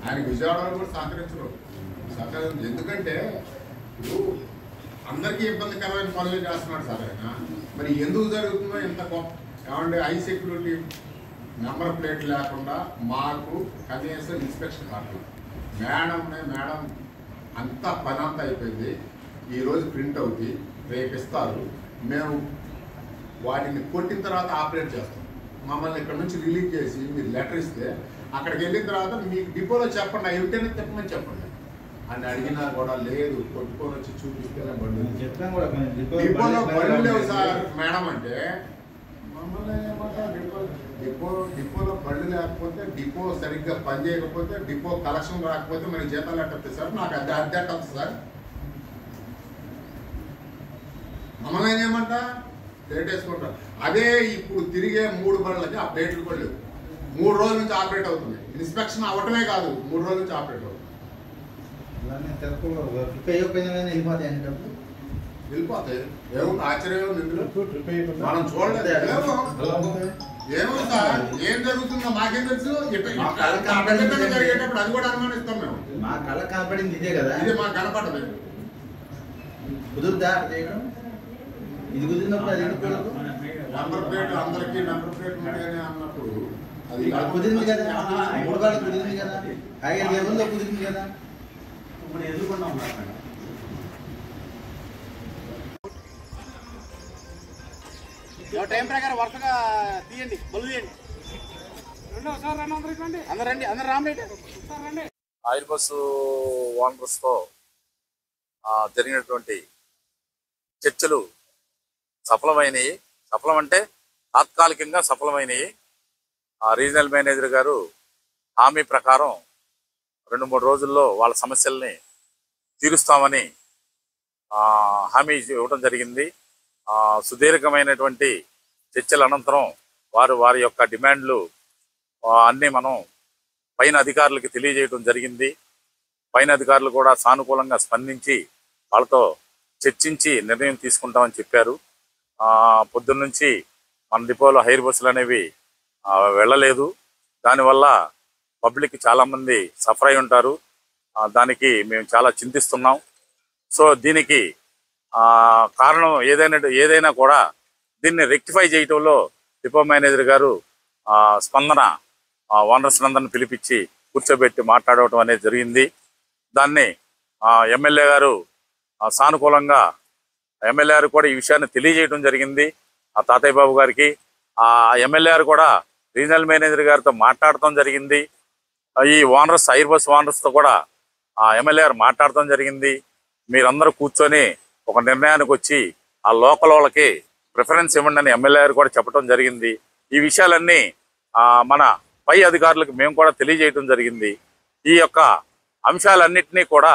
ఆయన విజయవాడలో కూడా సహకరించరు ఎందుకంటే ఇప్పుడు అందరికీ ఇబ్బందికరమైన పనులు చేస్తున్నాడు సార్ ఆయన. మరి ఎందుకు జరుగుతుందో ఇంత ఏమంటే హై సెక్యూరిటీ నెంబర్ ప్లేట్ లేకుండా మాకు కనీసం ఇన్స్పెక్షన్ కాదు. మేడం అంతా పని అంతా అయిపోయింది, ఈరోజు ప్రింట్ అవుతుంది, రేపు ఇస్తారు, మేము వాటిని కొట్టిన తర్వాత ఆపరేట్ చేస్తాం. మమ్మల్ని ఇక్కడ నుంచి రిలీజ్ చేసి మీరు లెటర్ ఇస్తే అక్కడికి వెళ్ళిన తర్వాత మీకు డిపోలో చెప్పండి, ఎవరికైనా చెప్పమని చెప్పండి అని అడిగినా కూడా లేదు, కొట్టుకొని వచ్చి చూపిస్తేనే బండి డిపోలో బండి లేవు సార్ మేడం అంటే మమ్మల్ని ఏమంటారు. డిపోలో బండి లేకపోతే, డిపో సరిగ్గా పని చేయకపోతే, డిపో కలెక్షన్ రాకపోతే మనకి జీతాలు ఎట్టవుతాయి సార్, నాకు అద్దె ఎట్టవుతుంది సార్. మమ్మల్ని ఏమంట ప్లేట్ వేసుకుంటారు. అదే ఇప్పుడు తిరిగే 3 బండ్లకి ఆ ప్లేట్లు కూడా లేవు. 3 రోజుల నుంచి ఆపరేట్ అవుతుంది. ఇన్స్పెక్షన్ అవ్వటమే కాదు, 3 రోజుల నుంచి ఆపరేట్ అవుతుంది. వెళ్ళిపోతాయి. ఏముంది ఆశ్చర్యం ఇందులో? మనం చూడలేదు. ఏమో సార్ ఏం జరుగుతుందో మాకేం తెలుసు. జరిగేటప్పుడు అది కూడా అనుమానిస్తాం మేము. మా కళ కనపడింది ఇదే కదా, ఇదే మాకు కనపడదు. కుదురుదా ఇది కుదిరినప్పుడు అది నెంబర్ ప్లేట్ అందరికీ నెంబర్ ప్లేట్ ఉంటాయని అన్నప్పుడు అది కుదిరింది కదా, 3 కాళ్ళు కుదిరింది కదా, 5 లెవెల్లో కుదిరింది కదా. ఇప్పుడు ఎదుర్కొన్నా ఉన్నారు టైం ప్రకారం వరుసగా తీయండి, బలు తీయండి. అందరు రామ్లేట్ ఆయిల్ బస్సు ఓనర్స్తో జరిగినటువంటి చర్చలు సఫలమైనవి. సఫలం అంటే తాత్కాలికంగా సఫలమైనవి. రీజనల్ మేనేజర్ గారు హామీ ప్రకారం 2-3 రోజుల్లో వాళ్ళ సమస్యల్ని తీరుస్తామని హామీ ఇవ్వడం జరిగింది. సుదీర్ఘమైనటువంటి చర్చల అనంతరం వారి యొక్క డిమాండ్లు అన్నీ మనం పైన అధికారులకి తెలియజేయడం జరిగింది. పైన అధికారులు కూడా సానుకూలంగా స్పందించి వాళ్ళతో చర్చించి నిర్ణయం తీసుకుంటామని చెప్పారు. పొద్దున్నుంచి మన డిపోలో హైర్ బస్సులు అనేవి వెళ్ళలేదు. దానివల్ల పబ్లిక్ చాలామంది సఫర్ అయి ఉంటారు. దానికి మేము చాలా చింతిస్తున్నాం. సో దీనికి కారణం ఏదైనా కూడా దీన్ని రెక్టిఫై చేయటంలో డిపో మేనేజర్ గారు స్పందన ఓనర్స్ అందరిని పిలిపించి కూర్చోబెట్టి మాట్లాడటం అనేది జరిగింది. దాన్ని ఎమ్మెల్యే గారు సానుకూలంగా ఎమ్మెల్యే గారు కూడా ఈ విషయాన్ని తెలియజేయడం జరిగింది. తాతయ్య బాబు గారికి ఎమ్మెల్యే గారు కూడా రీజనల్ మేనేజర్ గారితో మాట్లాడటం జరిగింది. ఈ ఓనర్స్ ఎయిర్ బస్ ఓనర్స్తో కూడా ఎమ్మెల్యే గారు మాట్లాడటం జరిగింది. మీరందరూ కూర్చొని ఒక నిర్ణయానికి వచ్చి ఆ లోకల్ వాళ్ళకి ప్రిఫరెన్స్ ఇవ్వండి అని ఎమ్మెల్యే గారు కూడా చెప్పడం జరిగింది. ఈ విషయాలన్నీ మన పై అధికారులకు మేము కూడా తెలియజేయడం జరిగింది. ఈ యొక్క అంశాలన్నింటినీ కూడా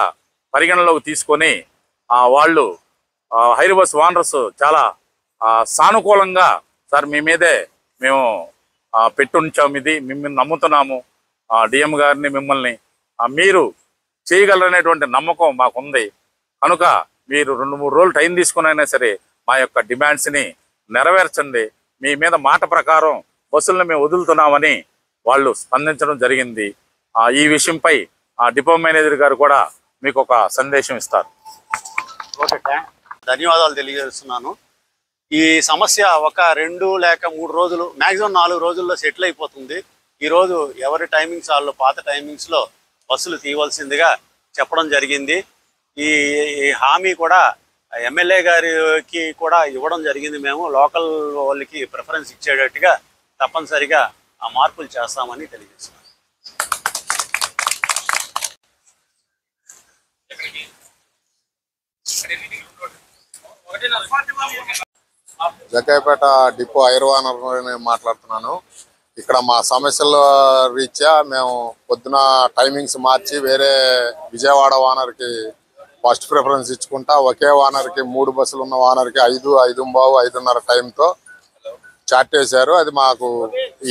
పరిగణలోకి తీసుకొని వాళ్ళు ఎయిర్ బస్ ఓనర్స్ చాలా సానుకూలంగా సార్ మీ మీదే మేము పెట్టుంచాము, ఇది మిమ్మల్ని నమ్ముతున్నాము, డిఎం గారిని మిమ్మల్ని మీరు చేయగలరనేటువంటి నమ్మకం మాకుంది కనుక మీరు 2-3 రోజులు టైం తీసుకునైనా సరే మా యొక్క డిమాండ్స్ని నెరవేర్చండి, మీ మీద మాట ప్రకారం బస్సులను మేము వదులుతున్నామని వాళ్ళు స్పందించడం జరిగింది. ఈ విషయంపై డిపో మేనేజర్ గారు కూడా మీకు ఒక సందేశం ఇస్తారు. ఓకే, ధన్యవాదాలు తెలియజేస్తున్నాను. ఈ సమస్య ఒక 2 లేక 3 రోజులు మ్యాక్సిమం 4 రోజుల్లో సెటిల్ అయిపోతుంది. ఈరోజు ఎవరి టైమింగ్స్ వాళ్ళు పాత టైమింగ్స్లో బస్సులు తీయవలసిందిగా చెప్పడం జరిగింది. ఈ హామీ కూడా ఎమ్మెల్యే గారికి కూడా ఇవ్వడం జరిగింది. మేము లోకల్ వాళ్ళకి ప్రిఫరెన్స్ ఇచ్చేటట్టుగా తప్పనిసరిగా ఆ మార్పులు చేస్తామని తెలియజేస్తున్నాం. జగ్గయ్యపేట డిపో ఎయిర్ ఓనర్ మాట్లాడుతున్నాను. ఇక్కడ మా సమస్యల రీత్యా మేము పొద్దున టైమింగ్స్ మార్చి వేరే విజయవాడ ఓనర్కి ఫస్ట్ ప్రిఫరెన్స్ ఇచ్చుకుంటా ఒకే ఓనర్కి 3 బస్సులు ఉన్న ఓనర్కి 5, 5:15, 5:30 టైంతో చాట్ చేశారు. అది మాకు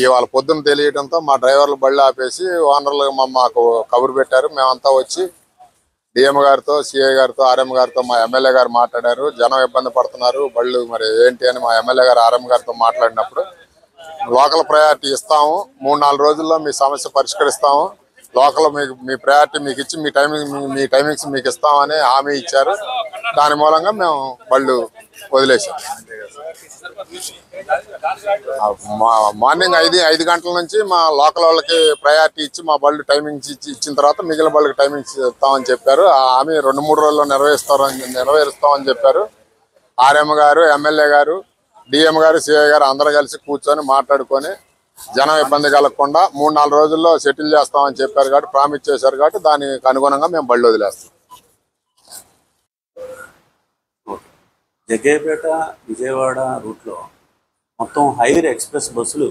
ఇవాళ పొద్దున్న తెలియడంతో మా డ్రైవర్లు బళ్ళు ఆపేసి ఓనర్లు మాకు కబురు పెట్టారు. మేమంతా వచ్చి డిఎం గారితో, సిఐ గారితో, ఆర్ఎం గారితో, మా ఎమ్మెల్యే గారు మాట్లాడారు. జనం ఇబ్బంది పడుతున్నారు, బళ్ళు మరి ఏంటి అని మా ఎమ్మెల్యే గారు, ఆర్ఎం గారితో మాట్లాడినప్పుడు లోకల్ ప్రయారిటీ ఇస్తాము, 3-4 రోజుల్లో మీ సమస్య పరిష్కరిస్తాము, లోకల్ మీకు మీ ప్రయారిటీ మీకు ఇచ్చి మీ టైమింగ్స్ మీకు ఇస్తామని హామీ ఇచ్చారు. దాని మూలంగా మేము బళ్ళు వదిలేసాం. మార్నింగ్ 5 గంటల నుంచి మా లోకల్ వాళ్ళకి ప్రయారిటీ ఇచ్చి మా బళ్ళు టైమింగ్స్ ఇచ్చిన తర్వాత మిగిలిన బళ్ళకి టైమింగ్స్ ఇస్తామని చెప్పారు. ఆ హామీ 2-3 రోజుల్లో నెరవేరుస్తామని చెప్పారు. ఆర్ఎం గారు, ఎమ్మెల్యే గారు, డిఎం గారు, సిఐ గారు అందరూ కలిసి కూర్చొని మాట్లాడుకొని జనం ఇబ్బంది కలగకుండా 3-4 రోజుల్లో సెటిల్ చేస్తామని చెప్పారు కాబట్టి, ప్రామిస్ చేశారు కాబట్టి దానికి అనుగుణంగా మేము బళ్ళు వదిలేస్తాం. జగ్గయ్యపేట విజయవాడ రూట్లో మొత్తం హైర్ ఎక్స్ప్రెస్ బస్సులు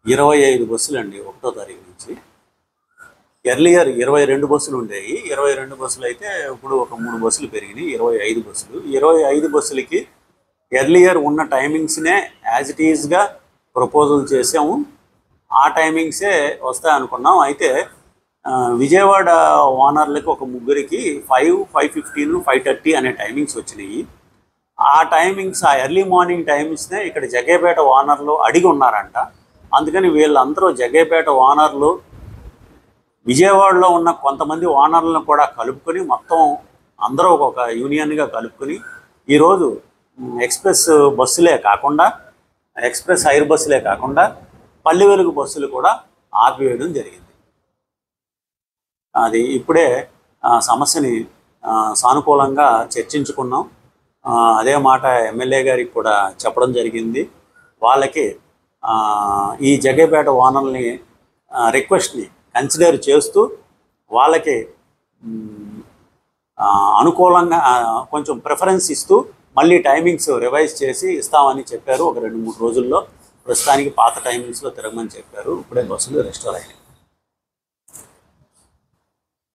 25 బస్సులు అండి 1వ తారీఖు నుంచి. ఎర్లియర్ 22 బస్సులు ఉండేవి. 22 బస్సులు అయితే ఇప్పుడు ఒక 3 బస్సులు పెరిగినాయి, 25 బస్సులు. 25 బస్సులకి ఎర్లియర్ ఉన్న టైమింగ్స్నే యాజ్ ఇట్ ఈజ్గా ప్రపోజల్ చేసాము. ఆ టైమింగ్సే వస్తాయి అనుకున్నాం. అయితే విజయవాడ ఓనర్లకి ఒక 3కి 5, 5:15, 5:30 అనే టైమింగ్స్ వచ్చినాయి. ఆ టైమింగ్స్, ఆ ఎర్లీ మార్నింగ్ టైమింగ్స్నే ఇక్కడ జగ్గయ్యపేట ఓనర్లు అడిగి ఉన్నారంట. అందుకని వీళ్ళందరూ జగ్గయ్యపేట ఓనర్లు విజయవాడలో ఉన్న కొంతమంది ఓనర్లను కూడా కలుపుకొని మొత్తం అందరూ ఒక యూనియన్గా కలుపుకొని ఈరోజు ఎక్స్ప్రెస్ బస్సులే కాకుండా, ఎక్స్ప్రెస్ ఎయిర్ బస్సులే కాకుండా పల్లె వెలుగు బస్సులు కూడా ఆపివేయడం జరిగింది. అది ఇప్పుడే సమస్యని సానుకూలంగా చర్చించుకున్నాం. అదే మాట ఎమ్మెల్యే గారికి కూడా చెప్పడం జరిగింది. వాళ్ళకి ఈ జగ్గయ్యపేట ఓనర్ని రిక్వెస్ట్ని కన్సిడర్ చేస్తూ వాళ్ళకి అనుకూలంగా కొంచెం ప్రిఫరెన్స్ ఇస్తూ మళ్ళీ టైమింగ్స్ రివైజ్ చేసి ఇస్తామని చెప్పారు. ఒక 2-3 రోజుల్లో ప్రస్తుతానికి పాత టైమింగ్స్లో తిరగమని చెప్పారు. ఇప్పుడే బస్సులు రెస్టోర్ అయినాయి.